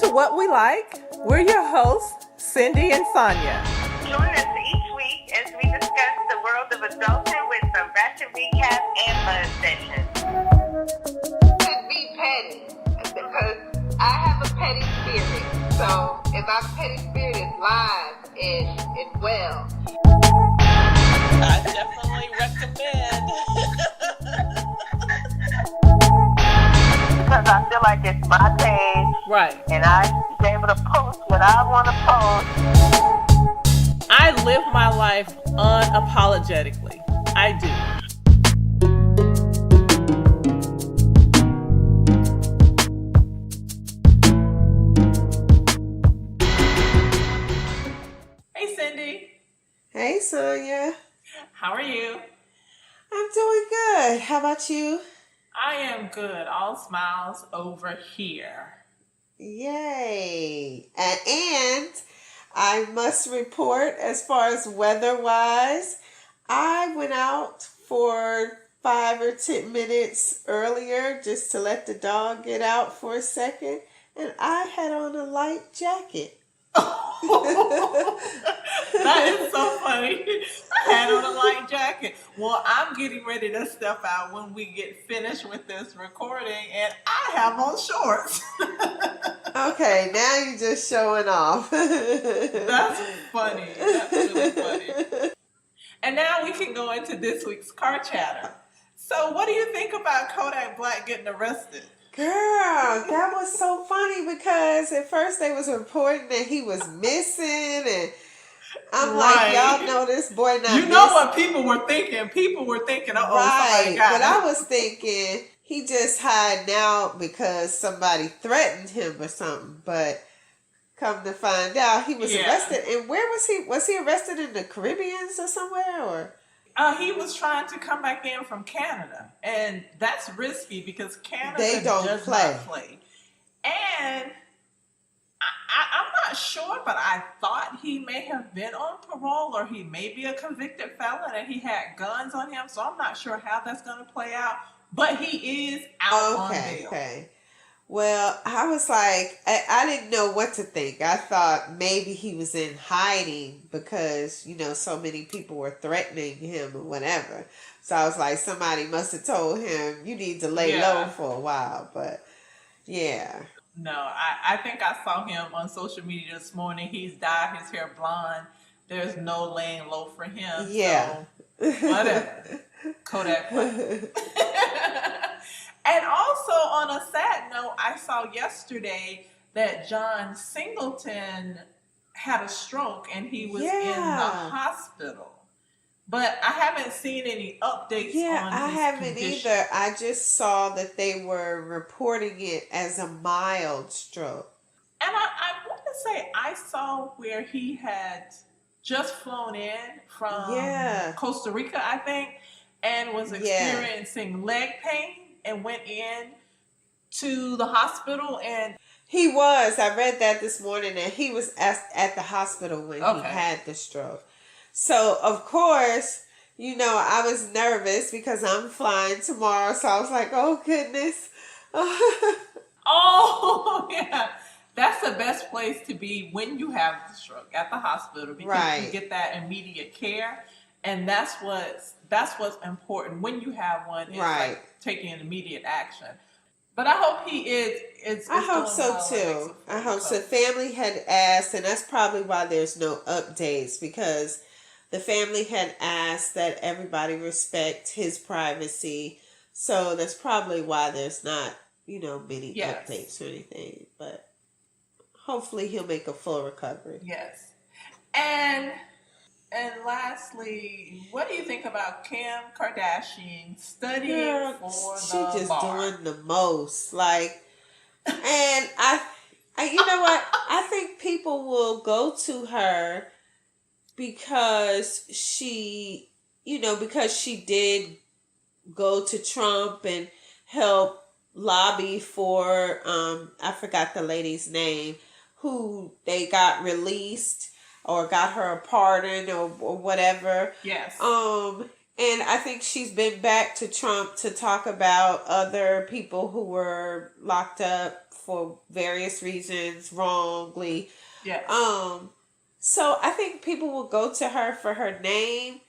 to What We Like. We're your hosts, Cindy and Sonia. Join us each week as we discuss the world of adulting with some Ratchet recap and buzz sessions. Should be petty because I have a petty spirit. So if my petty spirit is live and well, I definitely recommend. Because I feel like it's my page. Right. And I should be able to post what I want to post. I live my life unapologetically. I do. Hey, Cindy. Hey, Sonia. How are you? I'm doing good. How about you? I am good. All smiles over here. Yay. And I must report, as far as weather-wise, I went out for 5 or 10 minutes earlier just to let the dog get out for a second, and I had on a light jacket. That is so funny. I had on a light jacket. Well, I'm getting ready to step out when we get finished with this recording, and I have on shorts. Okay, now you're just showing off. That's funny. That's really funny. And now we can go into this week's car chatter. So what do you think about Kodak Black getting arrested? Girl, that was so funny because at first they was reporting that he was missing, and I'm like, y'all know this boy not missing. You know what people were thinking? People were thinking, somebody got but him. I was thinking he just hiding out because somebody threatened him or something. But come to find out, he was arrested. And where was he? Was he arrested in the Caribbean or somewhere? Or he was trying to come back in from Canada, and that's risky because Canada does not play. And I'm not sure, but I thought he may have been on parole, or he may be a convicted felon, and he had guns on him. So I'm not sure how that's going to play out. But he is out on bail. Okay. Well, I was like, I didn't know what to think. I thought maybe he was in hiding because, so many people were threatening him or whatever. So I was like, somebody must have told him, you need to lay low for a while. But, yeah. No, I think I saw him on social media this morning. He's dyed his hair blonde. There's no laying low for him. Yeah. So, whatever. Kodak Black. And also, on a sad note, I saw yesterday that John Singleton had a stroke and he was in the hospital. But I haven't seen any updates on I his haven't condition. either. I just saw that they were reporting it as a mild stroke. And I want to say I saw where he had just flown in from Costa Rica, I think, and was experiencing leg pain and went in to the hospital. And he was. I read that this morning, and he was at the hospital when he had the stroke. So, of course, I was nervous because I'm flying tomorrow. So I was like, oh, goodness. Oh, yeah. That's the best place to be when you have the stroke, at the hospital, because you get that immediate care. And that's what's important when you have one, is like taking an immediate action. But I hope he is I hope so too. I hope so. Family had asked, and that's probably why there's no updates, because the family had asked that everybody respect his privacy. So that's probably why there's not, many updates or anything. But hopefully he'll make a full recovery. Yes. And lastly, what do you think about Kim Kardashian studying for the She just bar? doing the most. Like, and I, you know what? I think people will go to her because she did go to Trump and help lobby for, I forgot the lady's name, who they got released or got her a pardon or whatever. Yes. And I think she's been back to Trump to talk about other people who were locked up for various reasons, wrongly. Yeah. So I think people will go to her for her name.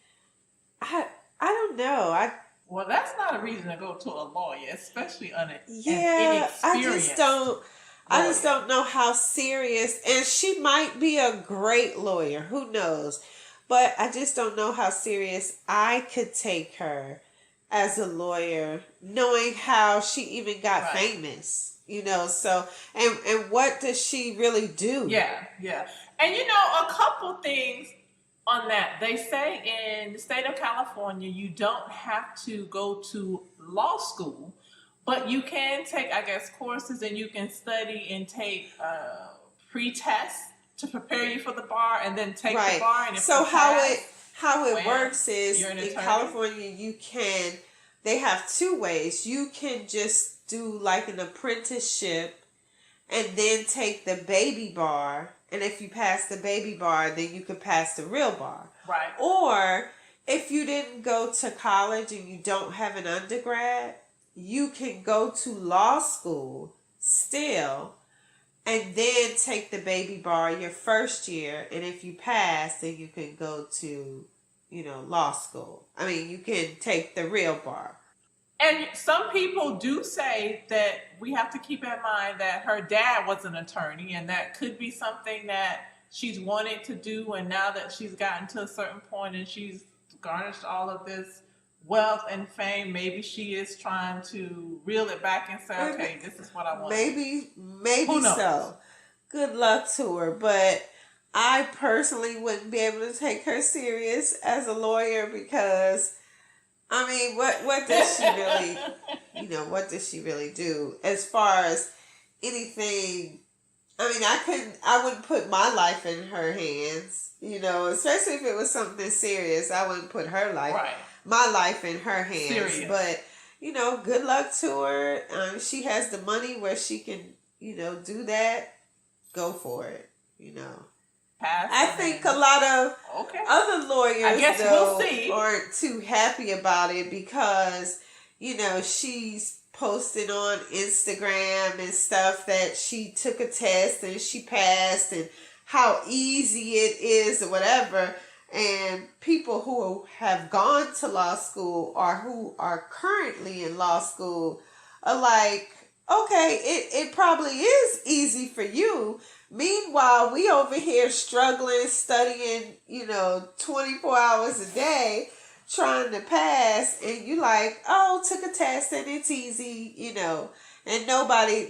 I don't know. Well, that's not a reason to go to a lawyer, especially an inexperienced. I just don't know how serious, and she might be a great lawyer. Who knows? But I just don't know how serious I could take her as a lawyer, knowing how she even got famous. So and what does she really do? Yeah. And a couple things on that. They say in the state of California, you don't have to go to law school, but you can take, I guess, courses, and you can study and take pre-tests to prepare you for the bar, and then take the bar. And if so how it works is in California, they have two ways. You can just do like an apprenticeship and then take the baby bar. And if you pass the baby bar, then you could pass the real bar. Right. Or if you didn't go to college and you don't have an undergrad, you can go to law school still and then take the baby bar your first year. And if you pass, then you can go to, law school. I mean, you can take the real bar. And some people do say that we have to keep in mind that her dad was an attorney, and that could be something that she's wanted to do. And now that she's gotten to a certain point and she's garnished all of this wealth and fame, maybe she is trying to reel it back and say, okay, this is what I want. Maybe so. Good luck to her. But I personally wouldn't be able to take her serious as a lawyer because, I mean, what does she really, what does she really do as far as anything? I mean, I wouldn't put my life in her hands, especially if it was something serious. I wouldn't put my life in her hands. Serious. But, good luck to her. She has the money where she can, do that. Go for it, I think a lot of other lawyers, aren't too happy about it because, she's posting on Instagram and stuff that she took a test and she passed and how easy it is or whatever. And people who have gone to law school or who are currently in law school are like, okay, it probably is easy for you. Meanwhile, we over here struggling, studying, 24 hours a day, trying to pass, and you like, oh, took a test and it's easy, and nobody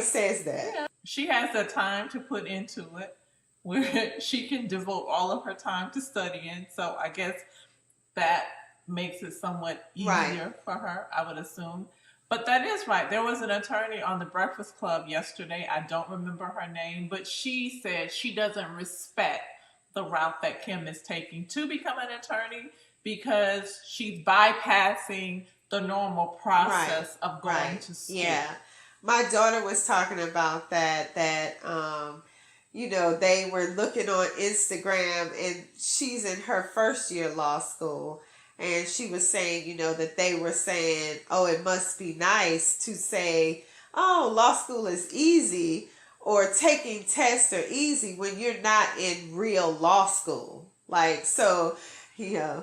says that. Yeah. She has the time to put into it where she can devote all of her time to studying. So I guess that makes it somewhat easier for her, I would assume. But that is right. There was an attorney on the Breakfast Club yesterday. I don't remember her name, but she said she doesn't respect the route that Kim is taking to become an attorney because she's bypassing the normal process of going to school. Yeah. My daughter was talking about that they were looking on Instagram and she's in her first year law school. And she was saying, that they were saying, oh, it must be nice to say, oh, law school is easy or taking tests are easy when you're not in real law school. Like, so, I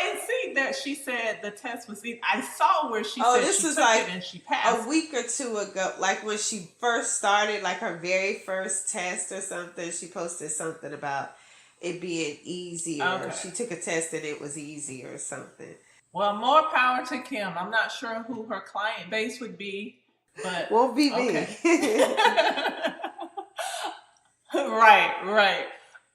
didn't see that she said the test was easy. I saw where she said this she was took like it and she passed. a week or two ago, like when she first started, like her very first test or something, she posted something about it being easy, or she took a test and it was easy or something. Well, more power to Kim. I'm not sure who her client base would be, but won't be me. Right.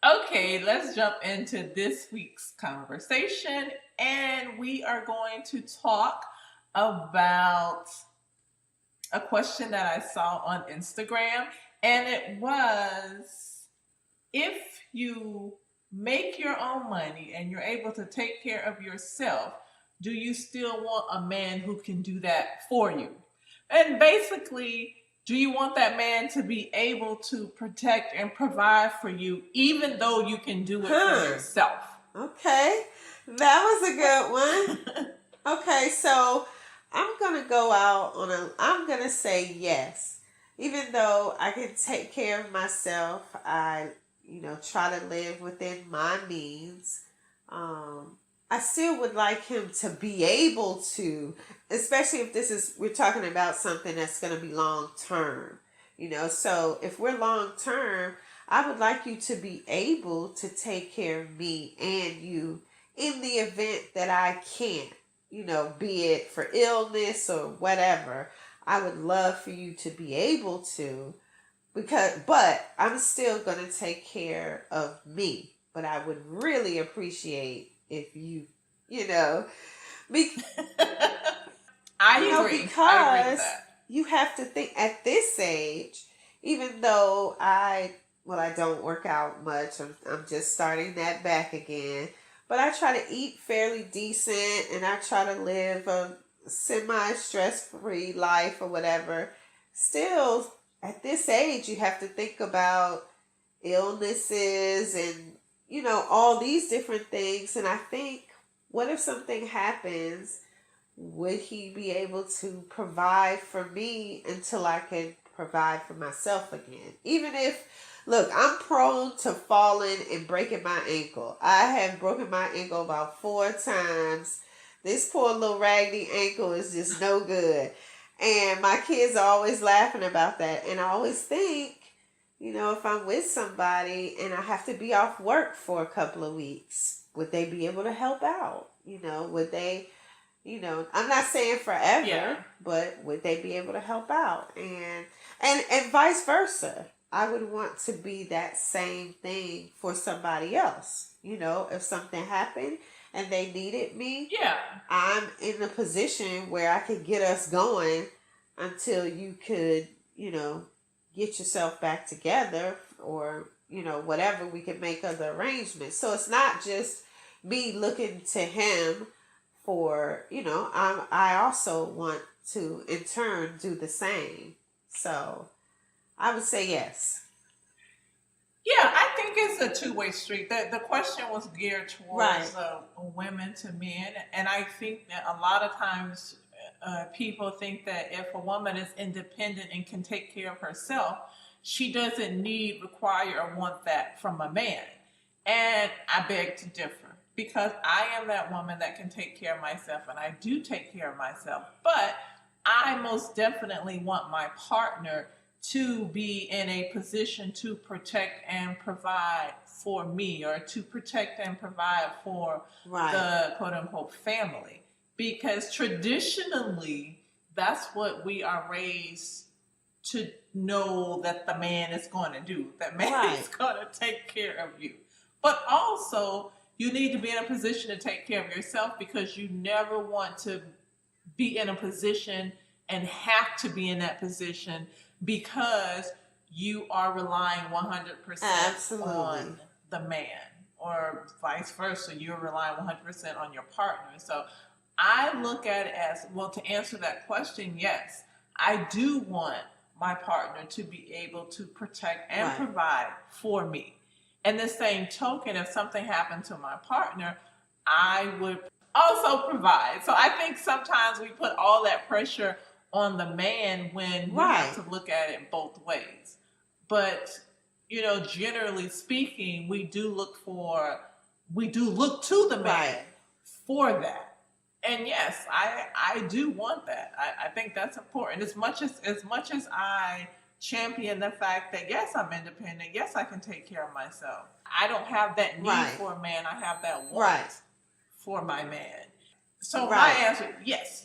Okay, let's jump into this week's conversation, and we are going to talk about a question that I saw on Instagram, and it was, if you make your own money and you're able to take care of yourself, do you still want a man who can do that for you? And basically, do you want that man to be able to protect and provide for you, even though you can do it for yourself? Okay, that was a good one. Okay, so I'm going to go out on I'm going to say yes. Even though I can take care of myself, I, try to live within my means. I still would like him to be able to, especially if we're talking about something that's going to be long term, so if we're long term, I would like you to be able to take care of me and you in the event that I can't, be it for illness or whatever. I would love for you to be able to, but I'm still going to take care of me. But I would really appreciate if you, be, I agree. Because I agree with that. You have to think at this age, even though I don't work out much. I'm just starting that back again. But I try to eat fairly decent and I try to live a semi-stress-free life or whatever. Still, at this age, you have to think about illnesses and, all these different things. And I think, what if something happens? Would he be able to provide for me until I can provide for myself again? Even if, look, I'm prone to falling and breaking my ankle. I have broken my ankle about 4 times. This poor little raggedy ankle is just no good. And my kids are always laughing about that. And I always think, if I'm with somebody and I have to be off work for a couple of weeks, would they be able to help out? Would they, I'm not saying forever, but would they be able to help out? And vice versa. I would want to be that same thing for somebody else. If something happened and they needed me, I'm in a position where I could get us going until you could, get yourself back together or, whatever, we could make other arrangements. So it's not just me looking to him for, I also want to in turn do the same. So I would say yes. Yeah, I think it's a two-way street. The question was geared towards women to men. And I think that a lot of times people think that if a woman is independent and can take care of herself, she doesn't need, require, or want that from a man. And I beg to differ, because I am that woman that can take care of myself, and I do take care of myself. But I most definitely want my partner to be in a position to protect and provide for me, or to protect and provide for the quote-unquote family. Because traditionally, that's what we are raised to know that the man is going to do. That man is going to take care of you. But also, you need to be in a position to take care of yourself, because you never want to be in a position and have to be in that position because you are relying 100% on the man, or vice versa. You're relying 100% on your partner. So I look at it as, well, to answer that question, yes, I do want my partner to be able to protect and provide for me. And the same token, if something happened to my partner, I would also provide. So I think sometimes we put all that pressure on the man when we have to look at it both ways. But, generally speaking, we do look to the man for that. And yes, I do want that. I think that's important. As much as I champion the fact that, yes, I'm independent. Yes, I can take care of myself. I don't have that need for a man. I have that want for my man. So my answer, yes.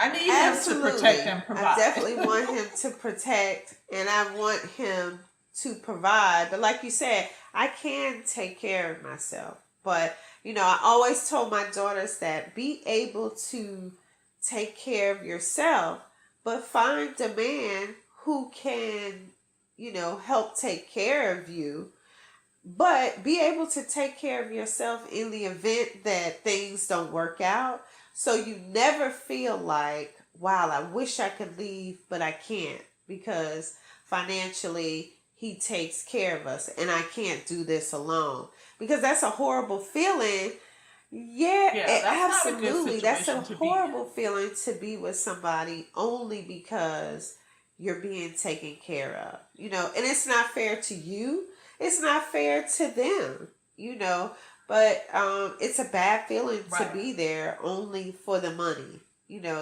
I need him to protect and provide. I definitely want him to protect, and I want him to provide. But like you said, I can take care of myself. But, I always told my daughters that be able to take care of yourself, but find a man who can, help take care of you, but be able to take care of yourself in the event that things don't work out. So you never feel like, wow, I wish I could leave, but I can't, because financially he takes care of us and I can't do this alone. Because that's a horrible feeling, Yeah, Yeah, that's not a good absolutely. That's a situation to be horrible feeling to be with somebody only because you're being taken care of. And it's not fair to you. It's not fair to them, but it's a bad feeling in. to Right. be there only for the money,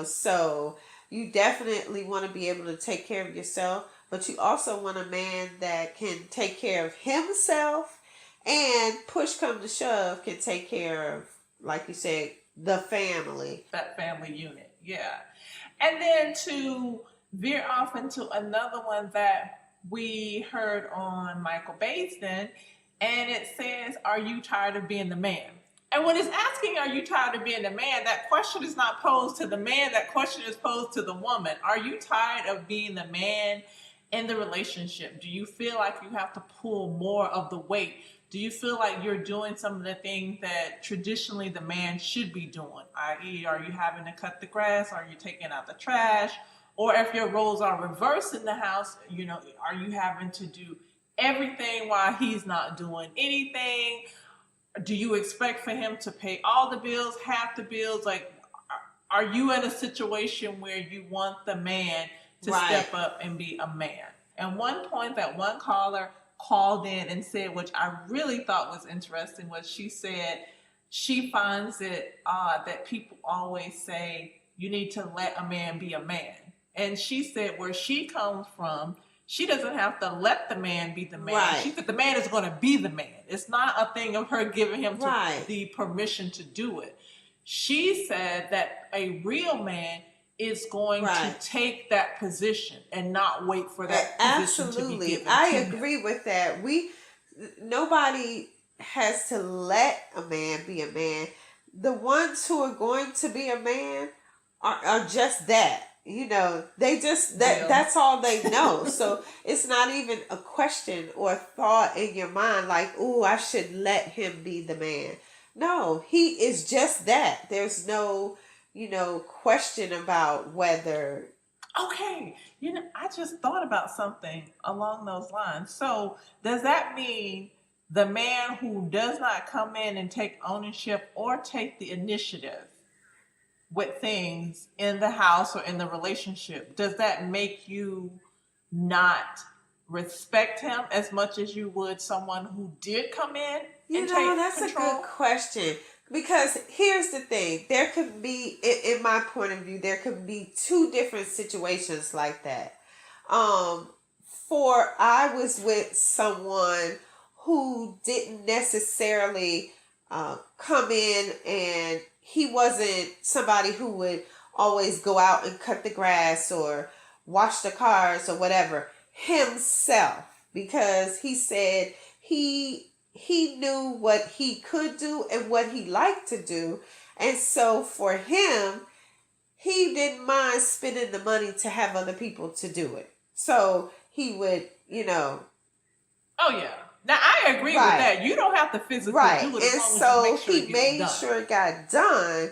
so you definitely want to be able to take care of yourself, but you also want a man that can take care of himself and push come to shove can take care of, like you said, the family. That family unit. Yeah. And then to veer off into another one that we heard on Michael Baisden, and it says, "Are you tired of being the man?" And when it's asking, "Are you tired of being the man?" that question is not posed to the man. That question is posed to the woman. Are you tired of being the man in the relationship? Do you feel like you have to pull more of the weight? Do you feel like you're doing some of the things that traditionally the man should be doing? I.e., are you having to cut the grass? Are you taking out the trash? Or if your roles are reversed in the house, are you having to do everything while he's not doing anything? Do you expect for him to pay all the bills, half the bills? Like, are you in a situation where you want the man to step up and be a man? And one point that one caller called in and said, which I really thought was interesting, was she said she finds it odd that people always say you need to let a man be a man. And she said where she comes from, she doesn't have to let the man be the man. Right. She said the man is going to be the man. It's not a thing of her giving him the permission to do it. She said that a real man is going to take that position and not wait for that position to be given. I agree with that. Nobody has to let a man be a man. The ones who are going to be a man are just that. They just that's all they know. So it's not even a question or a thought in your mind like, "Oh, I should let him be the man." No, he is just that. There's no, question about whether. Okay, I just thought about something along those lines. So does that mean the man who does not come in and take ownership or take the initiative with things in the house or in the relationship, does that make you not respect him as much as you would someone who did come in and take that's control? a good question. Because here's the thing. There could be, in my point of view, there could be two different situations like that. I was with someone who didn't necessarily come in, and he wasn't somebody who would always go out and cut the grass or wash the cars or whatever himself, because he said he knew what he could do and what he liked to do. And so for him, he didn't mind spending the money to have other people to do it. So he would, Oh, yeah. Now, I agree with that. You don't have to physically do it as long as you make sure it got done.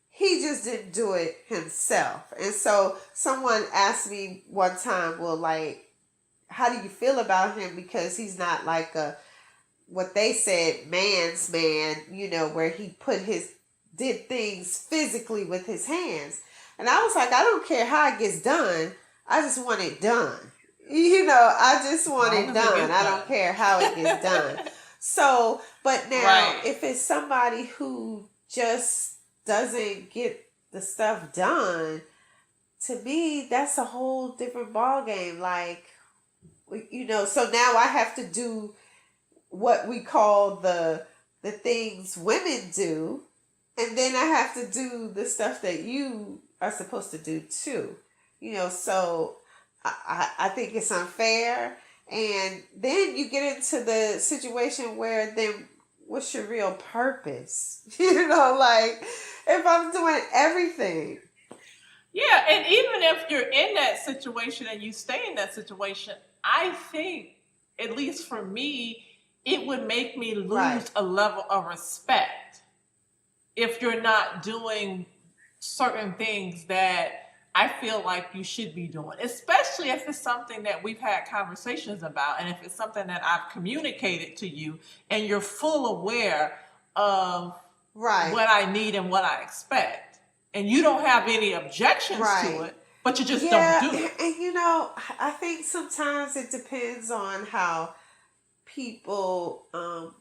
He just didn't do it himself. And so someone asked me one time, well, like, how do you feel about him? Because he's not like what they said, man's man, where he did things physically with his hands. And I was like, I don't care how it gets done. I just want it done. I just want it done. I don't care how it gets done. So, but now, if it's somebody who just doesn't get the stuff done, to me, that's a whole different ballgame. Like, so now I have to do what we call the things women do, and then I have to do the stuff that you are supposed to do too. So I think it's unfair. And then you get into the situation where then what's your real purpose? Like if I'm doing everything. Yeah, and even if you're in that situation and you stay in that situation, I think, at least for me, it would make me lose a level of respect if you're not doing certain things that I feel like you should be doing, especially if it's something that we've had conversations about, and if it's something that I've communicated to you and you're full aware of what I need and what I expect. And you don't have any objections to it, but you just don't do it. And I think sometimes it depends on how people,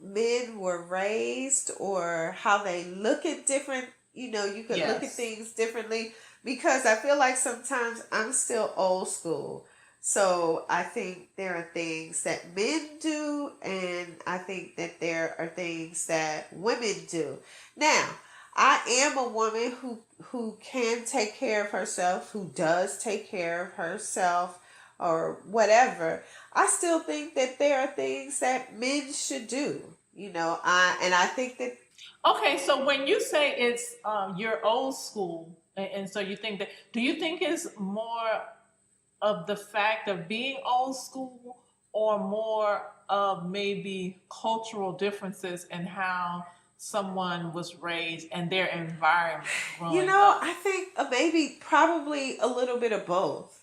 men were raised, or how they look at different, you could look at things differently, because I feel like sometimes I'm still old school. So I think there are things that men do, and I think that there are things that women do. Now, I am a woman who can take care of herself, who does take care of herself, or whatever. I still think that there are things that men should do. I think that. Okay, so when you say it's you're old school, and so you think that, do you think it's more of the fact of being old school, or more of maybe cultural differences in how someone was raised and their environment growing up? I think maybe probably a little bit of both,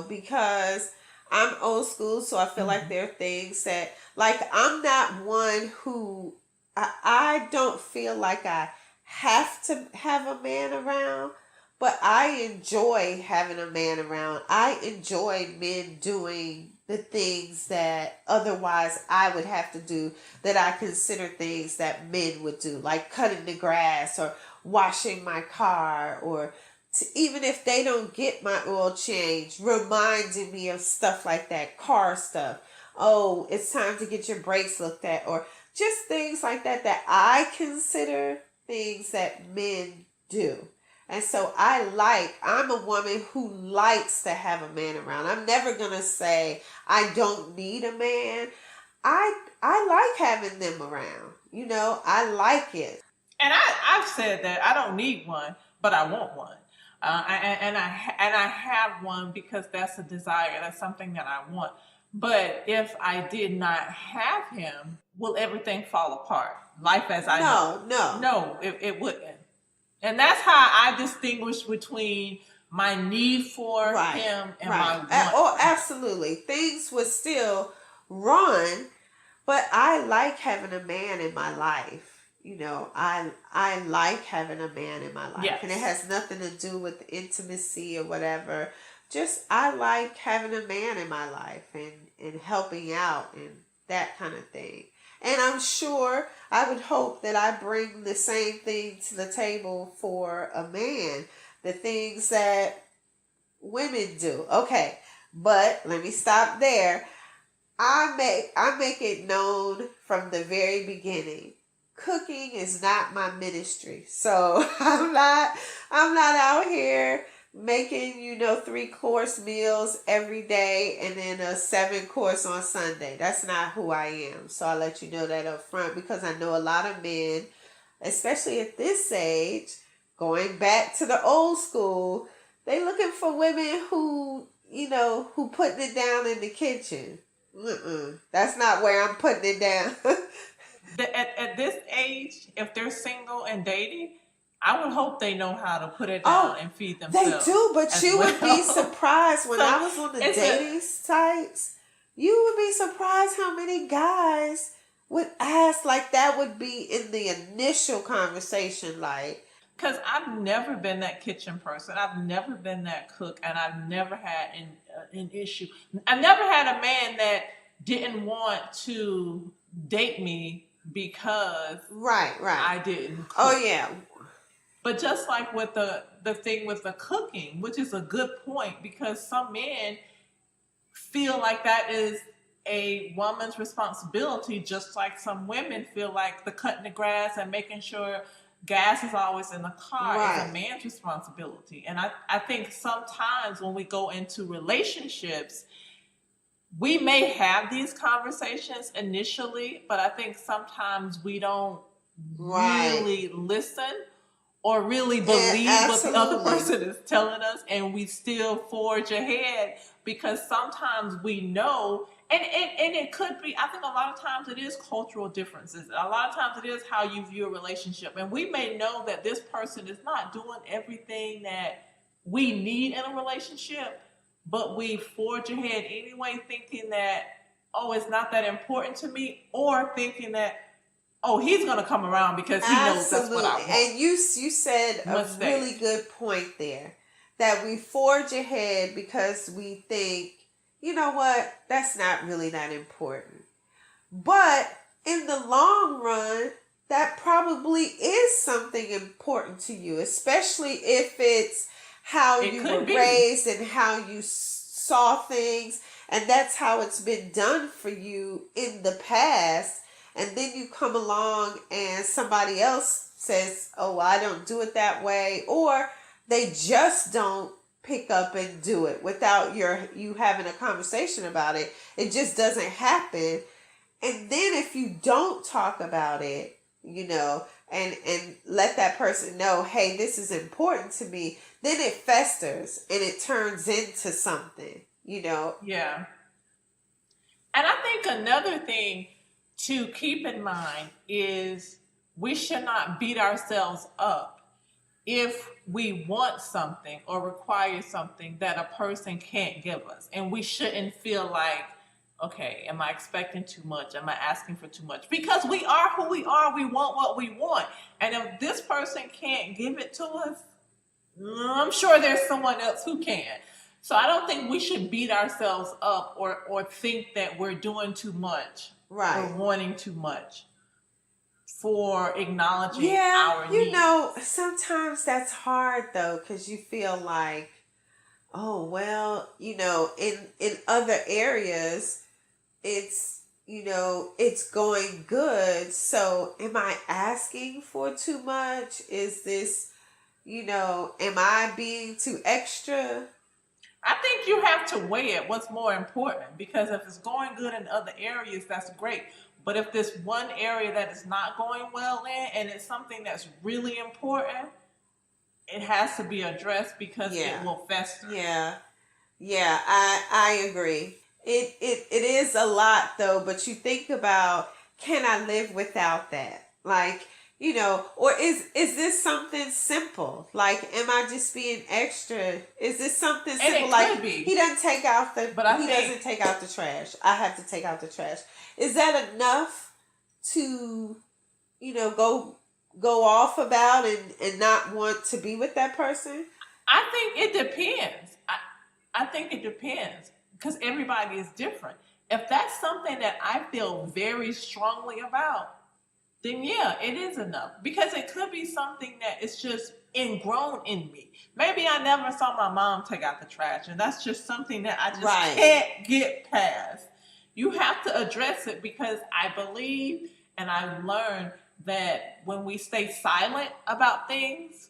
because I'm old school, so I feel like there are things that, like, I'm not one who, I don't feel like I have to have a man around, but I enjoy having a man around. I enjoy men doing the things that otherwise I would have to do, that I consider things that men would do, like cutting the grass or washing my car, or even if they don't get my oil change, reminding me of stuff like that, car stuff. Oh, it's time to get your brakes looked at, or just things like that I consider things that men do. And so I'm a woman who likes to have a man around. I'm never going to say I don't need a man. I like having them around. I like it. And I've said that I don't need one, but I want one. And I have one because that's a desire. That's something that I want. But if I did not have him, will everything fall apart? Life as I know? No, it wouldn't. And that's how I distinguish between my need for him and my want. Oh, absolutely. Things would still run, but I like having a man in my life. I like having a man in my life. Yes. And it has nothing to do with intimacy or whatever. Just, I like having a man in my life and helping out and that kind of thing. And I'm sure, I would hope that I bring the same thing to the table for a man. The things that women do. Okay, but let me stop there. I make it known from the very beginning. Cooking is not my ministry. So I'm not out here making, 3-course meals every day and then a 7-course on Sunday. That's not who I am. So I'll let you know that up front, because I know a lot of men, especially at this age, going back to the old school, they looking for women who putting it down in the kitchen. That's not where I'm putting it down. At this age, if they're single and dating, I would hope they know how to put it down and feed themselves. They do, but you would be surprised when I was on the dating sites. You would be surprised how many guys would ask, like, that would be in the initial conversation, like. Because I've never been that kitchen person. I've never been that cook, and I've never had an issue. I never had a man that didn't want to date me because I didn't cook. Oh, yeah. But just like with the thing with the cooking, which is a good point, because some men feel like that is a woman's responsibility, just like some women feel like the cutting the grass and making sure gas is always in the car is a man's responsibility. And I think sometimes when we go into relationships, we may have these conversations initially, but I think sometimes we don't really listen or really believe what the other person is telling us, and we still forge ahead because sometimes we know, and it could be, I think a lot of times it is cultural differences. A lot of times it is how you view a relationship, and we may know that this person is not doing everything that we need in a relationship, but we forge ahead anyway, thinking that, oh, it's not that important to me, or thinking that oh, he's going to come around because he knows that's what I want. And you said a really good point there, that we forge ahead because we think, you know what, that's not really that important. But in the long run, that probably is something important to you, especially if it's how you were raised and how you saw things, and that's how it's been done for you in the past. And then you come along and somebody else says, oh, I don't do it that way, or they just don't pick up and do it without you having a conversation about it. It just doesn't happen. And then if you don't talk about it, you know, and let that person know, hey, this is important to me, then it festers and it turns into something, you know. Yeah. And I think another thing to keep in mind is we should not beat ourselves up if we want something or require something that a person can't give us. And we shouldn't feel like, okay, am I expecting too much? Am I asking for too much? Because we are who we are. We want what we want. And if this person can't give it to us, I'm sure there's someone else who can. So I don't think we should beat ourselves up or think that we're doing too much, right, or wanting too much for acknowledging our needs. You know, sometimes that's hard though, because you feel like, oh, well, you know, in other areas, it's, you know, it's going good. So am I asking for too much? Is this, you know, am I being too extra? I think you have to weigh it. What's more important? Because if it's going good in other areas, that's great. But if there's one area that is not going well in, and it's something that's really important, it has to be addressed because it will fester. Yeah, I agree. It is a lot though, but you think about, can I live without that? Like, you know, or is this something simple? Like, am I just being extra? Is this something simple? Like, he doesn't take out the doesn't take out the trash. I have to take out the trash. Is that enough to, you know, go off about and not want to be with that person? I think it depends. I think it depends because everybody is different. If that's something that I feel very strongly about, then yeah, it is enough. Because it could be something that is just ingrown in me. Maybe I never saw my mom take out the trash, and that's just something that I just can't get past. You have to address it because I believe and I've learned that when we stay silent about things,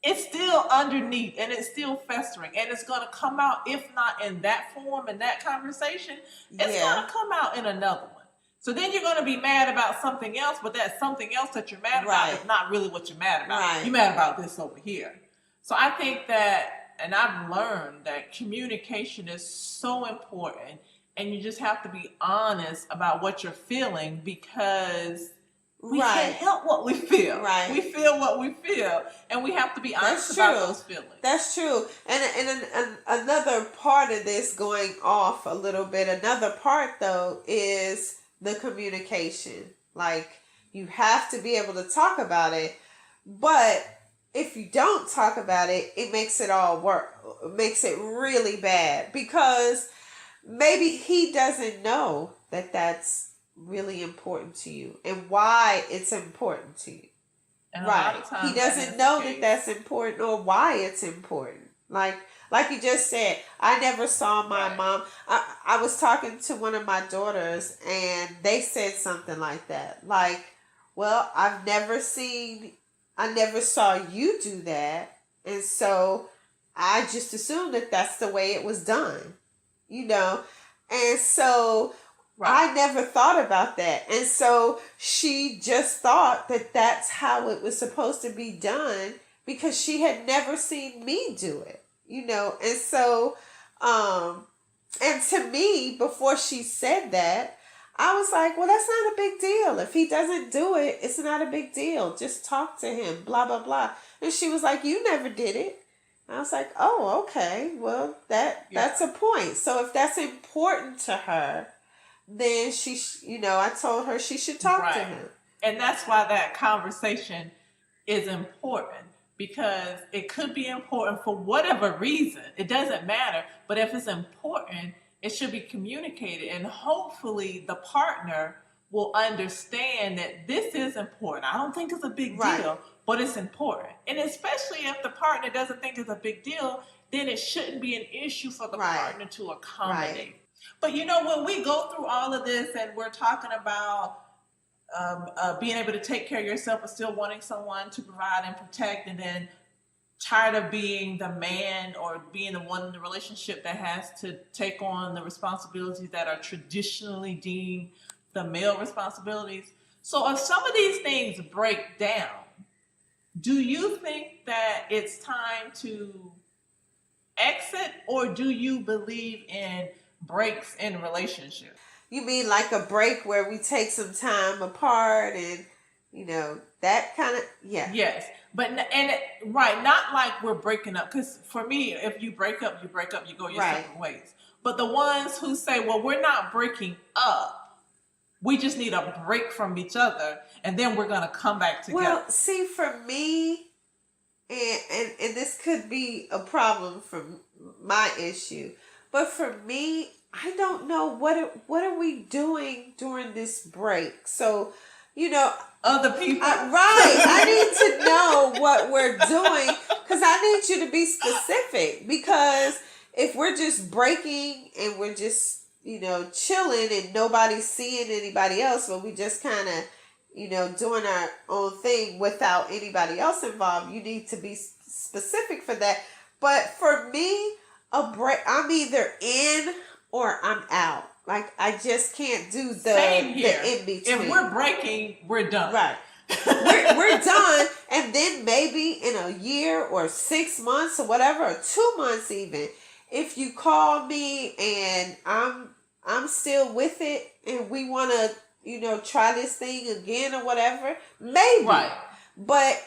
it's still underneath and it's still festering, and it's going to come out, if not in that form, in that conversation, it's going to come out in another one. So then you're going to be mad about something else, but that something else that you're mad about is not really what you're mad about. Right. You're mad about this over here. So I think that, and I've learned that communication is so important, and you just have to be honest about what you're feeling because we can't help what we feel. Right. We feel what we feel, and we have to be honest about those feelings. That's true. And another part of this, going off a little bit, another part though is the communication. Like, you have to be able to talk about it, but if you don't talk about it, it makes it all work. It makes it really bad because maybe he doesn't know that that's really important to you and why it's important to you. And he doesn't know that that's important or why it's important. Like you just said, I never saw my mom. I was talking to one of my daughters and they said something like that. Like, well, I never saw you do that. And so I just assumed that that's the way it was done, you know? And so I never thought about that. And so she just thought that that's how it was supposed to be done because she had never seen me do it. You know, and so, and to me, before she said that, I was like, well, that's not a big deal. If he doesn't do it, it's not a big deal. Just talk to him, blah, blah, blah. And she was like, you never did it. And I was like, oh, okay. Well, that's a point. So if that's important to her, then I told her she should talk to him. And that's why that conversation is important, because it could be important for whatever reason. It doesn't matter. But if it's important, it should be communicated. And hopefully the partner will understand that this is important. I don't think it's a big deal, but it's important. And especially if the partner doesn't think it's a big deal, then it shouldn't be an issue for the partner to accommodate. But you know, when we go through all of this and we're talking about being able to take care of yourself but still wanting someone to provide and protect, and then tired of being the man or being the one in the relationship that has to take on the responsibilities that are traditionally deemed the male responsibilities. So if some of these things break down, do you think that it's time to exit, or do you believe in breaks in relationships? You mean like a break where we take some time apart and, that kind of, Yes. But, not like we're breaking up. Because for me, if you break up, you go your separate ways. But the ones who say, well, we're not breaking up, we just need a break from each other, and then we're going to come back together. Well, see, for me, and this could be a problem for my issue, but for me, I don't know what are we doing during this break. So, other people, I need to know what we're doing, because I need you to be specific. Because if we're just breaking and we're just chilling and nobody's seeing anybody else, but we just kind of doing our own thing without anybody else involved, you need to be specific for that. But for me, a break, I'm either in or I'm out. Like, I just can't do the in between. If we're breaking, we're done. Right. we're done. And then maybe in a year or 6 months or whatever, or 2 months even, if you call me and I'm still with it and we want to, try this thing again or whatever, maybe. Right. But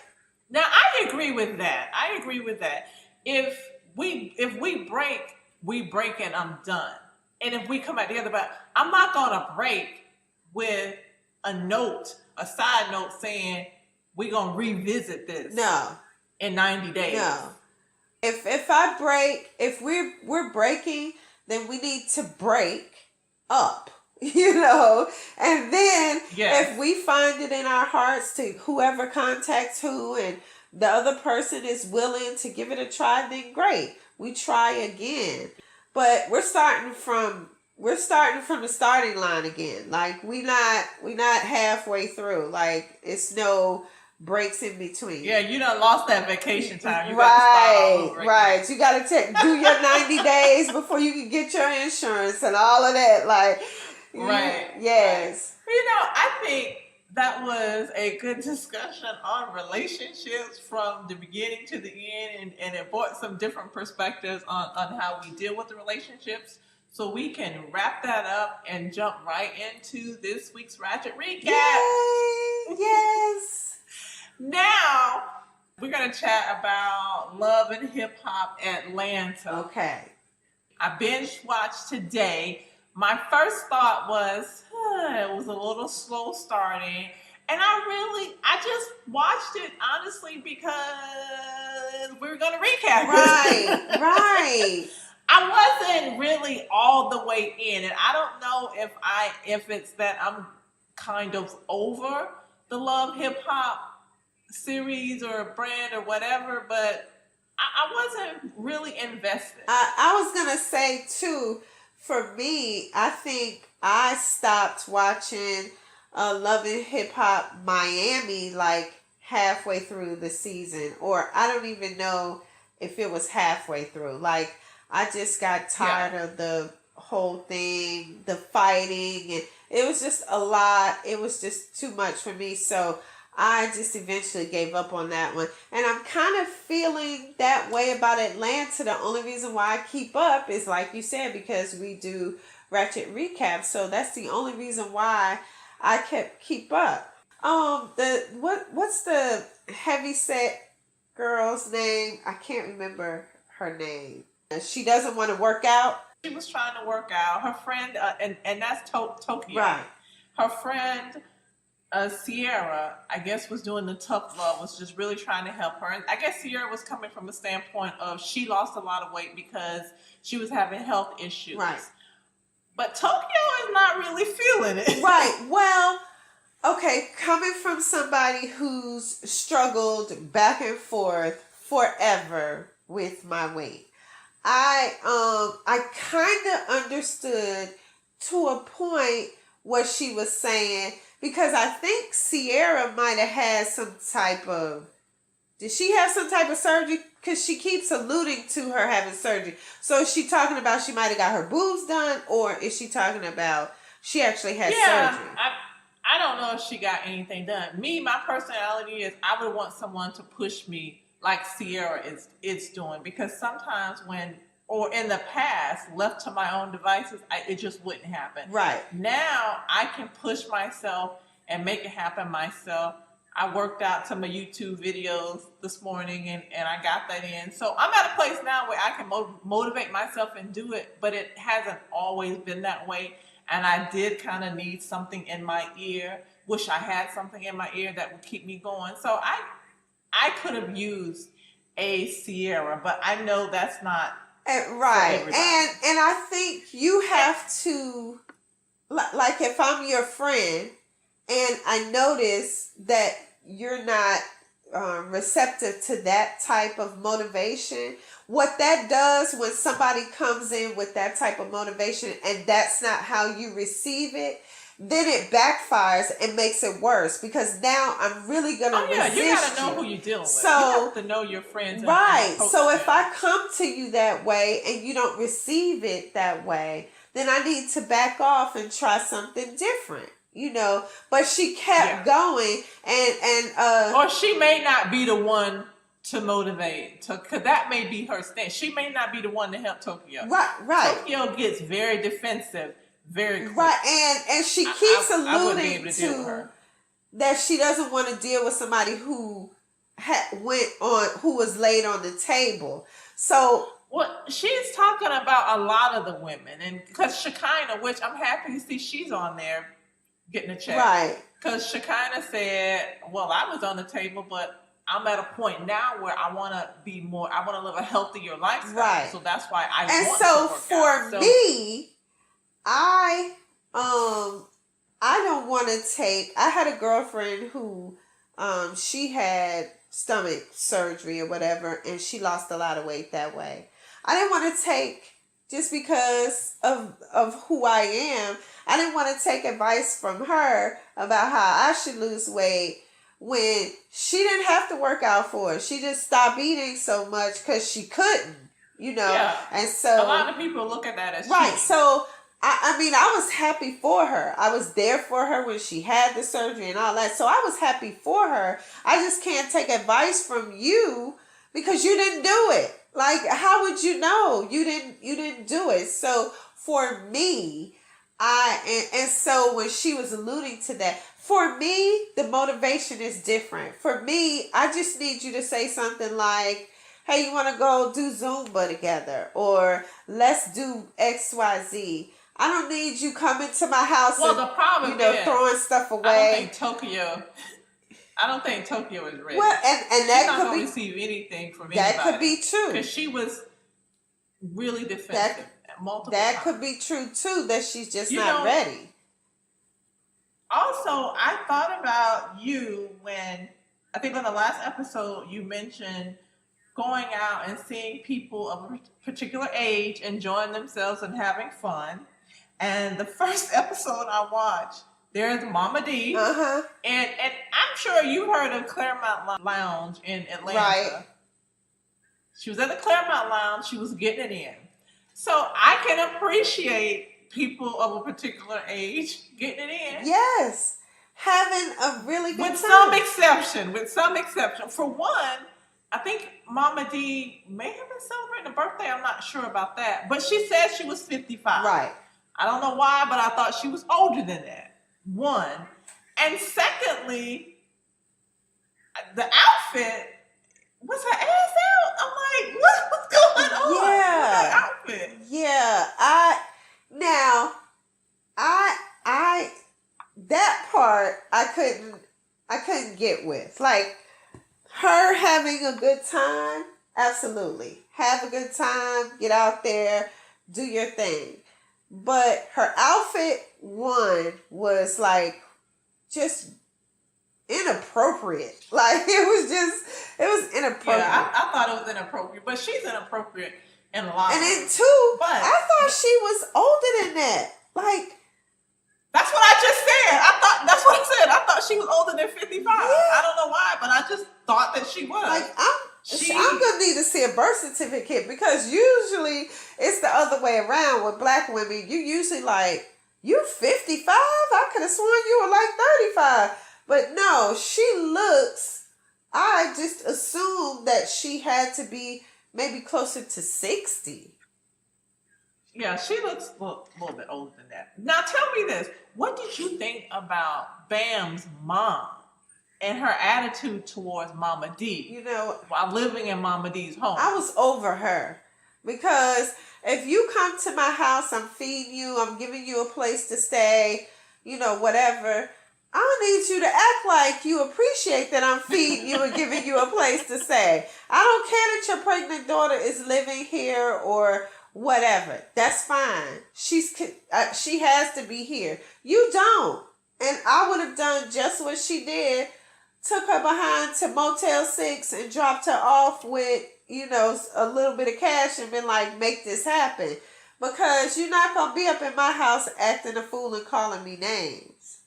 now I agree with that. If we break, we break and I'm done. And if we come back together, but I'm not going to break with a side note saying we're going to revisit this. No. In 90 days. No. If I break, if we're breaking, then we need to break up, and then if we find it in our hearts to whoever contacts who and the other person is willing to give it a try, then great. We try again. But we're starting from the starting line again. Like, we not halfway through. Like, it's no breaks in between. Yeah, you done lost that vacation time. You got to start all over again. Right. You got to do your 90 days before you can get your insurance and all of that. Like, yes. Right. I think that was a good discussion on relationships from the beginning to the end, and it brought some different perspectives on how we deal with the relationships. So we can wrap that up and jump right into this week's Ratchet Recap. Yay! Yes! Now, we're going to chat about Love and Hip Hop Atlanta. Okay. I binge watched today. My first thought was, it was a little slow starting. And I just watched it, honestly, because we were going to recap it. Right. I wasn't really all the way in. And I don't know if it's that I'm kind of over the Love Hip Hop series or brand or whatever, but I wasn't really invested. I was going to say, too, for me, I think I stopped watching Love and Hip Hop Miami like halfway through the season. Or I don't even know if it was halfway through. Like, I just got tired of the whole thing, the fighting. And it was just a lot. It was just too much for me. So I just eventually gave up on that one. And I'm kind of feeling that way about Atlanta. The only reason why I keep up is, like you said, because we do Ratchet Recap. So that's the only reason why I keep up. What's the heavyset girl's name? I can't remember her name. She doesn't want to work out. She was trying to work out. Her friend, and that's Tokyo. Right. Her friend Sierra, I guess, was doing the tough love, was just really trying to help her. And I guess Sierra was coming from a standpoint of she lost a lot of weight because she was having health issues. Right. But Tokyo is not really feeling it. Right. Well, okay, coming from somebody who's struggled back and forth forever with my weight, I kind of understood to a point what she was saying, because I think Sierra might have had some type of, did she have some type of surgery? Because she keeps alluding to her having surgery. So is she talking about she might have got her boobs done, or is she talking about she actually had surgery? I don't know if she got anything done. Me, my personality is I would want someone to push me like Sierra is doing, because sometimes when, or in the past, left to my own devices, it just wouldn't happen. Right. Now, I can push myself and make it happen myself. I worked out some of YouTube videos this morning, and I got that in. So I'm at a place now where I can motivate myself and do it, but it hasn't always been that way. And I did kind of need something in my ear. Wish I had something in my ear that would keep me going. So I could have used a Sierra, but I know that's not right. And I think you have to, like if I'm your friend and I notice that you're not receptive to that type of motivation, what that does when somebody comes in with that type of motivation and that's not how you receive it, then it backfires and makes it worse, because now I'm really going to resist you. You got to know who you're dealing with. So, you have to know your friends. Right. So if I come to you that way and you don't receive it that way, then I need to back off and try something different. But she kept going, and or she may not be the one to motivate, because that may be her stance. She may not be the one to help Tokyo. Right. Tokyo gets very defensive very quick. Right, and she keeps alluding to that she doesn't want to deal with somebody who who was laid on the table. So. Well, she's talking about a lot of the women, and because Shekinah, which I'm happy to see she's on there getting a check. Right. Because Shekinah said, well, I was on the table, but I'm at a point now where I want to live a healthier lifestyle. Right. So that's why I and want so to work for out. me, I don't want to I had a girlfriend who, she had stomach surgery or whatever, and she lost a lot of weight that way. I didn't want to take, just because of who I am, I didn't want to take advice from her about how I should lose weight when she didn't have to work out for it. She just stopped eating so much because she couldn't, Yeah. And so a lot of people look at that as right. cheating. So I was happy for her. I was there for her when she had the surgery and all that. So I was happy for her. I just can't take advice from you because you didn't do it. Like, how would you know? You didn't do it. So for me, and so when she was alluding to that, for me, the motivation is different. For me, I just need you to say something like, hey, you want to go do Zumba together, or let's do XYZ. I don't need you coming to my house the problem is, throwing stuff away. I don't think Tokyo is ready. Well, and that She's not could going be to receive anything from that anybody. could be true, because she was really defensive multiple that times. could be true too, that she's just not ready. Also, I thought about you when, I think on the last episode, you mentioned going out and seeing people of a particular age enjoying themselves and having fun. And the first episode I watched, there's Mama D. Uh-huh. And I'm sure you heard of Claremont Lounge in Atlanta. Right. She was at the Claremont Lounge. She was getting it in. So I can appreciate people of a particular age getting it in. Yes. Having a really good time. With some exception. For one, I think Mama D may have been celebrating a birthday. I'm not sure about that. But she said she was 55. Right. I don't know why, but I thought she was older than that. One. And secondly, the outfit, was her ass out? I'm like, what's going on? Yeah. With that outfit? Yeah. That part I couldn't get with. Like, her having a good time, absolutely. Have a good time, get out there, do your thing. But her outfit, one, was like just inappropriate. Like, it was inappropriate. Yeah, I thought it was inappropriate, but she's inappropriate in a lot. And then two, but I thought she was older than that. Like, that's what I just said. That's what I said. I thought she was older than 55. Yeah. I don't know why, but I just thought that she was. Like, I'm gonna need to see a birth certificate, because usually it's the other way around with black women. You usually like, you 55? I could have sworn you were like 35. But no, she looks, I just assumed that she had to be maybe closer to 60. Yeah, she looks a little bit older than that. Now tell me this. What did you think about Bam's mom and her attitude towards Mama D? You know, while living in Mama D's home. I was over her. Because if you come to my house, I'm feeding you, I'm giving you a place to stay, you know, whatever, I need you to act like you appreciate that I'm feeding you and giving you a place to stay. I don't care that your pregnant daughter is living here or whatever. That's fine. She has to be here. You don't. And I would have done just what she did. Took her behind to Motel 6 and dropped her off with, you know, a little bit of cash and been like, make this happen. Because you're not going to be up in my house acting a fool and calling me names.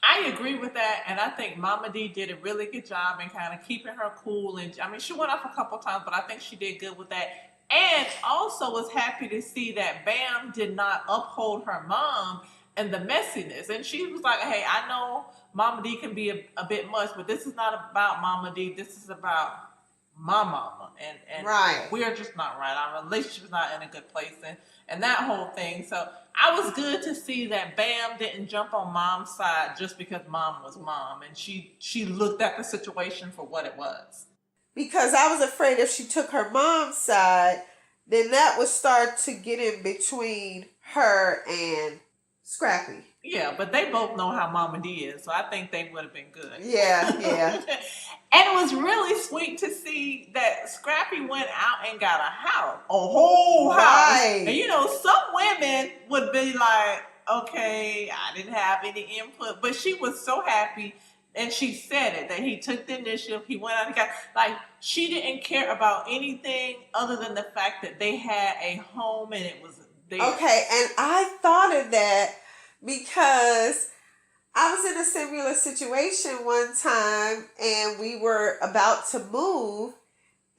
I agree with that, and I think Mama D did a really good job in kind of keeping her cool. And I mean, she went off a couple times, but I think she did good with that. And also was happy to see that Bam did not uphold her mom and the messiness. And she was like, hey, I know Mama D can be a bit much, but this is not about Mama D. This is about my mama. And right. We're just not right. Our relationship is not in a good place. And that whole thing. So I was good to see that Bam didn't jump on Mom's side just because Mom was Mom. And she looked at the situation for what it was. Because I was afraid if she took her mom's side, then that would start to get in between her and Scrappy. Yeah, but they both know how Mama D is, so I think they would have been good. Yeah. And it was really sweet to see that Scrappy went out and got a house, a whole house. Right. And you know, some women would be like, okay, I didn't have any input, but she was so happy. And she said it, that he took the initiative, he went out and got, like, she didn't care about anything other than the fact that they had a home and it was there. Okay, and I thought of that because I was in a similar situation one time and we were about to move,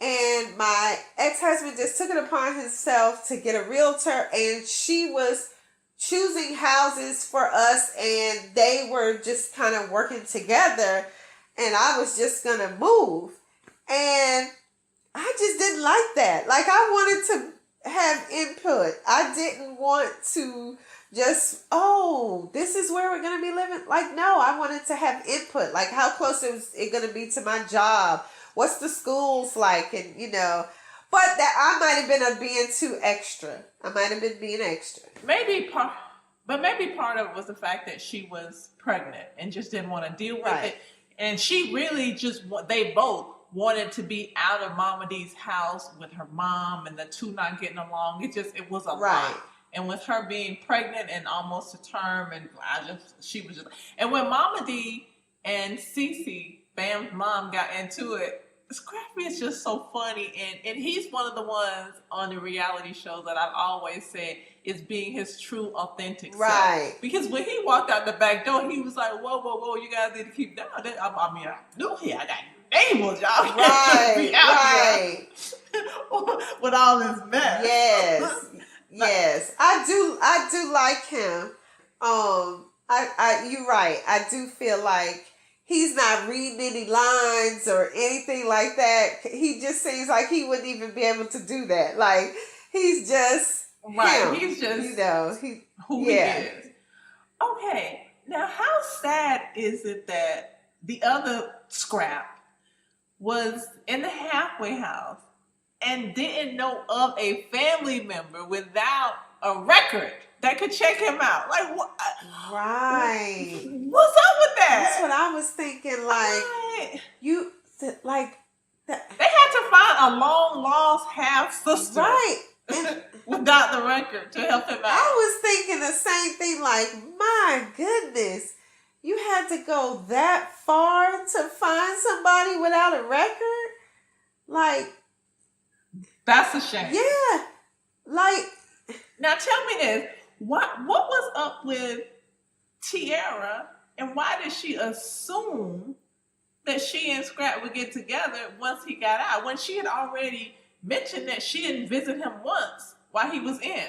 and my ex-husband just took it upon himself to get a realtor, and she was choosing houses for us, and they were just kind of working together, and I was just gonna move, and I just didn't like that. Like, I wanted to have input. I didn't want to just, oh, this is where we're gonna be living. Like, no, I wanted to have input. Like, how close is it gonna be to my job? What's the schools like? And, you know, but that I might have been being too extra. I might have been being extra. Maybe part of it was the fact that she was pregnant and just didn't want to deal with it. And she really they both wanted to be out of Mama D's house with her mom, and the two not getting along. It was a lot. And with her being pregnant and almost to term, and and when Mama D and Cece, Bam's mom, got into it, Scrappy is just so funny, and he's one of the ones on the reality show that I've always said is being his true, authentic self. Because when he walked out the back door, he was like, whoa, you guys need to keep down. I mean, I knew I got neighbors, y'all. Right. With all this mess. Yes. I do like him. You're right. I do feel like he's not reading any lines or anything like that. He just seems like he wouldn't even be able to do that. Like, he's just him. He's just, you know, who he is. Okay, now how sad is it that the other Scrap was in the halfway house and didn't know of a family member without a record that could check him out. Like, what? Right. What's up with that? That's what I was thinking. Like, they had to find a long lost half sister, right? And without the record to help him out. I was thinking the same thing. Like, my goodness, you had to go that far to find somebody without a record. Like, that's a shame. Yeah. Like, now tell me this: what was up with Tiara, and why did she assume that she and Scrap would get together once he got out, when she had already mentioned that she didn't visit him once while he was in?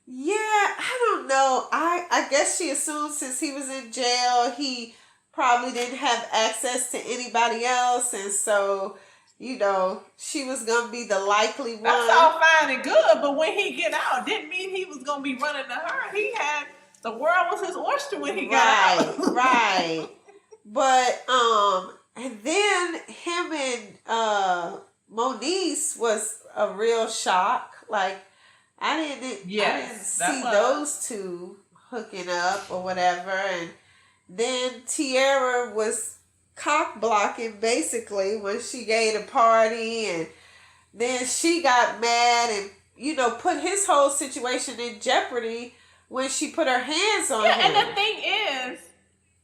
Yeah, I don't know. I guess she assumed since he was in jail, he probably didn't have access to anybody else, and so, you know, she was gonna be the likely one. That's all fine and good, but when he get out, didn't mean he was gonna be running to her. He had the world was his oyster when he got out. Right. But and then him and Moniece was a real shock. Like, I didn't see those two hooking up or whatever. And then Tiara was cock blocking basically when she gave a party, and then she got mad and, you know, put his whole situation in jeopardy when she put her hands on him. And the thing is,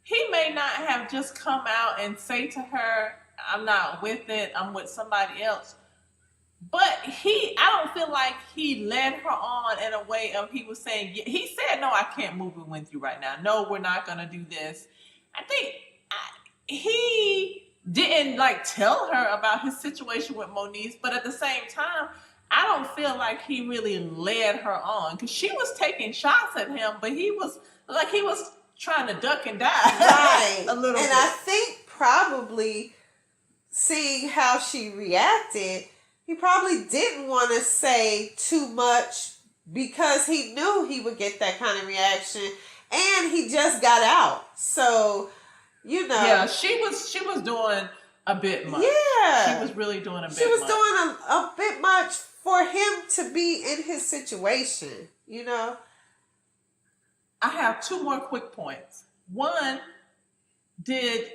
he may not have just come out and say to her, I'm not with it, I'm with somebody else. But I don't feel like he led her on in a way of, he was saying, he said, no, I can't move in with you right now. No, we're not going to do this. I think he didn't like tell her about his situation with Moniece, but at the same time, I don't feel like he really led her on, because she was taking shots at him, but he was trying to duck and dive. Right. A little bit. And I think probably seeing how she reacted, he probably didn't want to say too much because he knew he would get that kind of reaction, and he just got out. So, you know. Yeah, she was doing a bit much. Yeah. She was really doing a bit much. She was doing a bit much for him to be in his situation, you know. I have two more quick points. One, did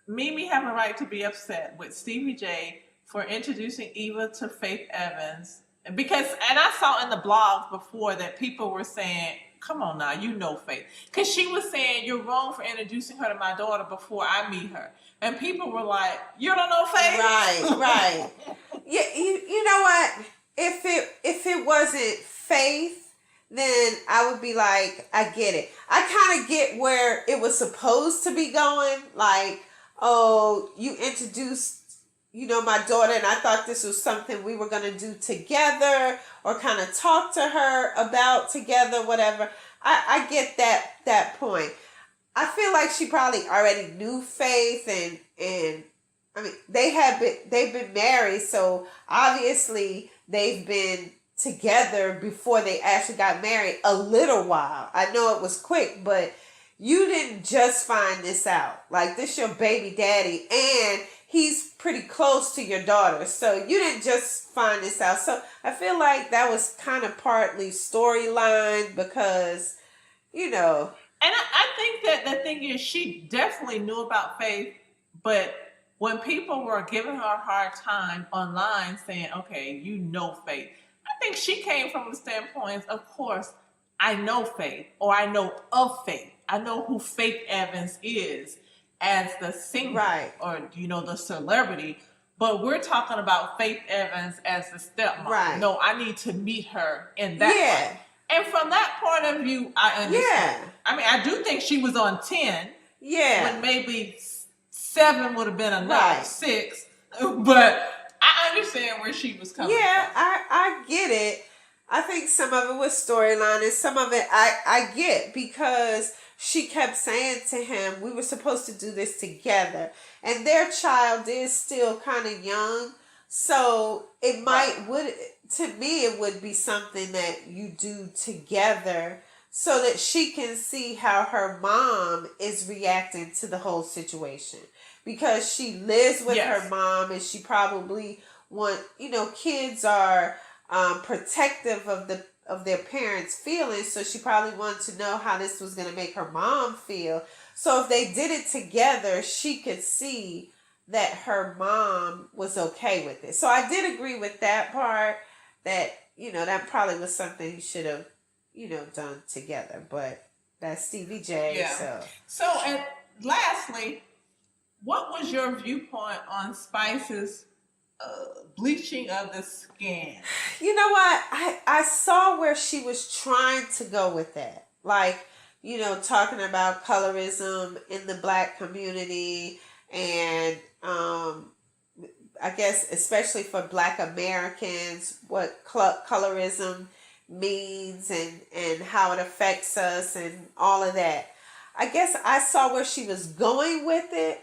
Mimi have a right to be upset with Stevie J for introducing Eva to Faith Evans? And I saw in the blogs before that people were saying, come on now, you know Faith. Because she was saying, you're wrong for introducing her to my daughter before I meet her. And people were like, you don't know Faith? Right. Yeah, you know what? If it wasn't Faith, then I would be like, I get it. I kind of get where it was supposed to be going. Like, oh, you introduced, you know, my daughter, and I thought this was something we were going to do together or kind of talk to her about together, whatever. I get that point. I feel like she probably already knew Faith, and I mean, they've been married, so obviously they've been together before they actually got married a little while. I know it was quick, but you didn't just find this out. Like, this your baby daddy, and he's pretty close to your daughter, so you didn't just find this out. So I feel like that was kind of partly storyline because, you know. And I think that the thing is, she definitely knew about Faith, but when people were giving her a hard time online saying, okay, you know Faith, I think she came from the standpoint, of course, I know Faith, or I know of Faith. I know who Faith Evans is as the singer, right, or, you know, the celebrity. But we're talking about Faith Evans as the stepmom. Right. No, I need to meet her in that way. And from that point of view, I understand. Yeah. I mean, I do think she was on 10. Yeah. When maybe 7 would have been enough, right. 6. But I understand where she was coming from. Yeah, I get it. I think some of it was storyline, and some of it I get, because she kept saying to him, we were supposed to do this together. And their child is still kind of young. So it to me, it would be something that you do together so that she can see how her mom is reacting to the whole situation. Because she lives with her mom, and she probably kids are protective of of their parents' feelings, so she probably wanted to know how this was going to make her mom feel. So if they did it together, she could see that her mom was okay with it. So I did agree with that part, that, you know, that probably was something he should have, you know, done together. But that's Stevie J. Yeah. So, and lastly, what was your viewpoint on Spice's bleaching of the skin? You know what? I saw where she was trying to go with that. Like, you know, talking about colorism in the Black community, and I guess especially for Black Americans, what colorism means and how it affects us and all of that. I guess I saw where she was going with it.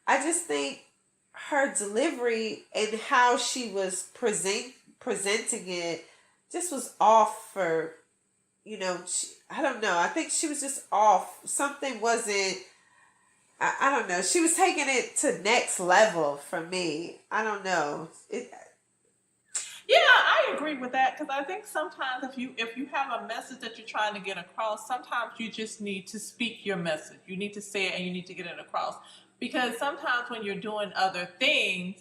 I just think her delivery and how she was presenting it just was off for, you know, I don't know. I think she was just off. Something wasn't, I don't know. She was taking it to next level for me. I don't know. Yeah, I agree with that, because I think sometimes if you have a message that you're trying to get across, sometimes you just need to speak your message. You need to say it and you need to get it across. Because sometimes when you're doing other things,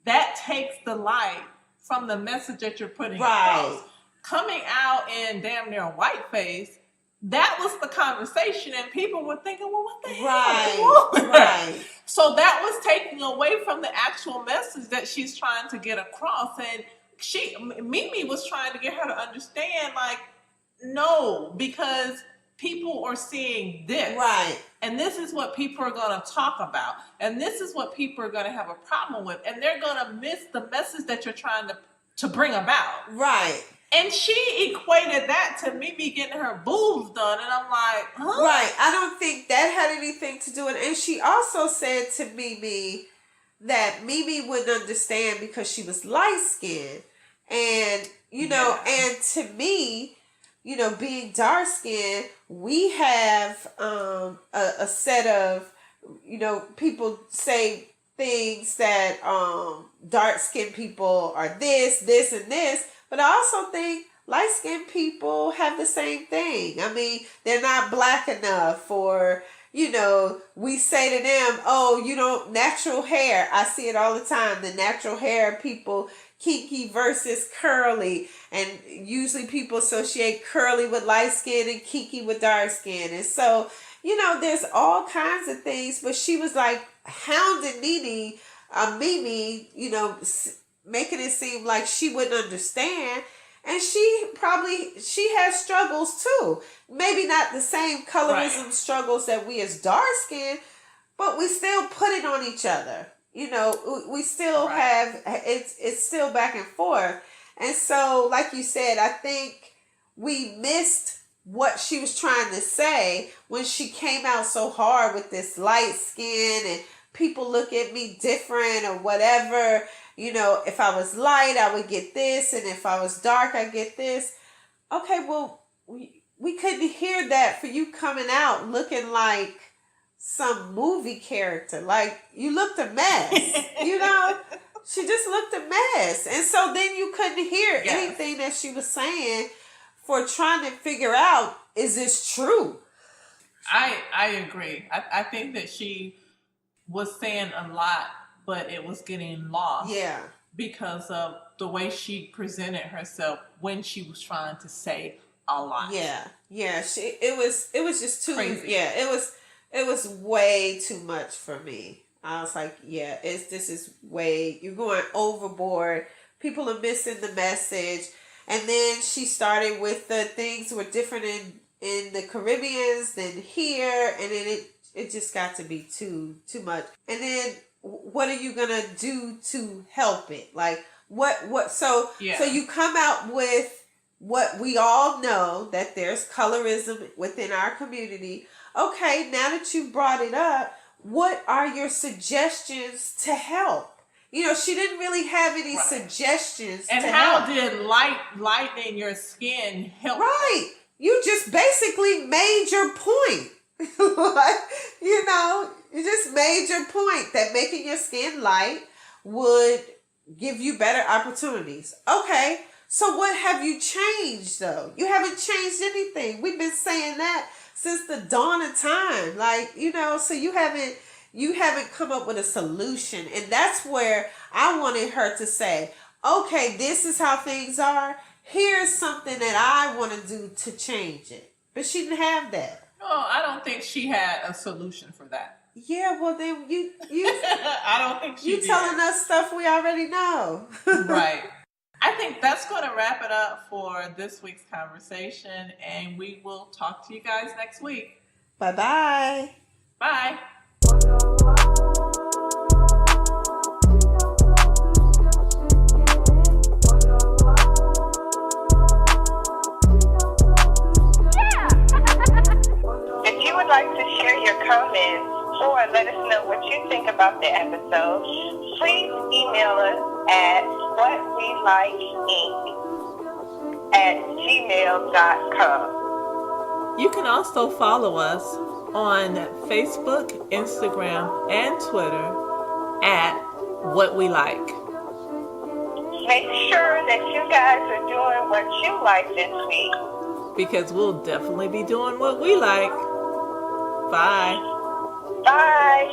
that takes the light from the message that you're putting across. Coming out in damn near whiteface, that was the conversation, and people were thinking, well, what the hell? Right. So that was taking away from the actual message that she's trying to get across. And Mimi was trying to get her to understand, like, no, because people are seeing this. Right. And this is what people are going to talk about. And this is what people are going to have a problem with. And they're going to miss the message that you're trying to bring about. Right. And she equated that to Mimi getting her boobs done. And I'm like, huh? Right. I don't think that had anything to do with it. And she also said to Mimi that Mimi wouldn't understand because she was light-skinned. And, you know, and to me, you know, being dark-skinned, we have a set of, you know, people say things that dark-skinned people are this, and this. But I also think light-skinned people have the same thing. I mean, they're not black enough, or, you know, we say to them, oh, you don't, natural hair. I see it all the time. The natural hair people, Kiki versus curly. And usually people associate curly with light skin and Kiki with dark skin. And so, you know, there's all kinds of things. But she was like hounding Mimi, you know, making it seem like she wouldn't understand. And she has struggles too. Maybe not the same colorism struggles that we as dark skin, but we still put it on each other. You know, we still have, it's still back and forth. And so, like you said, I think we missed what she was trying to say when she came out so hard with this light skin and people look at me different or whatever. You know, if I was light, I would get this. And if I was dark, I get this. Okay, well, we couldn't hear that for you coming out looking like some movie character. Like, you looked a mess. You know? She just looked a mess. And so then you couldn't hear anything that she was saying for trying to figure out, is this true? I agree. I think that she was saying a lot, but it was getting lost. Yeah. Because of the way she presented herself when she was trying to say a lot. Yeah. Yeah. It was just too crazy. Yeah. It was way too much for me. I was like, yeah, this is way, you're going overboard. People are missing the message. And then she started with the things were different in the Caribbeans than here. And then it just got to be too much. And then what are you going to do to help it? Like, so you come out with what we all know, that there's colorism within our community. Okay, now that you brought it up, what are your suggestions to help? You know, she didn't really have any suggestions to help. And how did lightening your skin help? Right. You just basically made your point. You know, you just made your point that making your skin light would give you better opportunities. Okay, So what have you changed though? You haven't changed anything. We've been saying that since the dawn of time. Like, so you haven't come up with a solution. And that's where I wanted her to say, okay, this is how things are. Here's something that I want to do to change it. But she didn't have that. No, I don't think she had a solution for that. Yeah, well then you I don't think she you did. telling us stuff we already know. Right. I think that's going to wrap it up for this week's conversation, and we will talk to you guys next week. Bye-bye. Bye. If you would like to share your comments or let us know what you think about the episode, please email us at whatwelikeinc@gmail.com. You can also follow us on Facebook, Instagram, and Twitter at What We Like. Make sure that you guys are doing what you like this week. Because we'll definitely be doing what we like. Bye. Bye.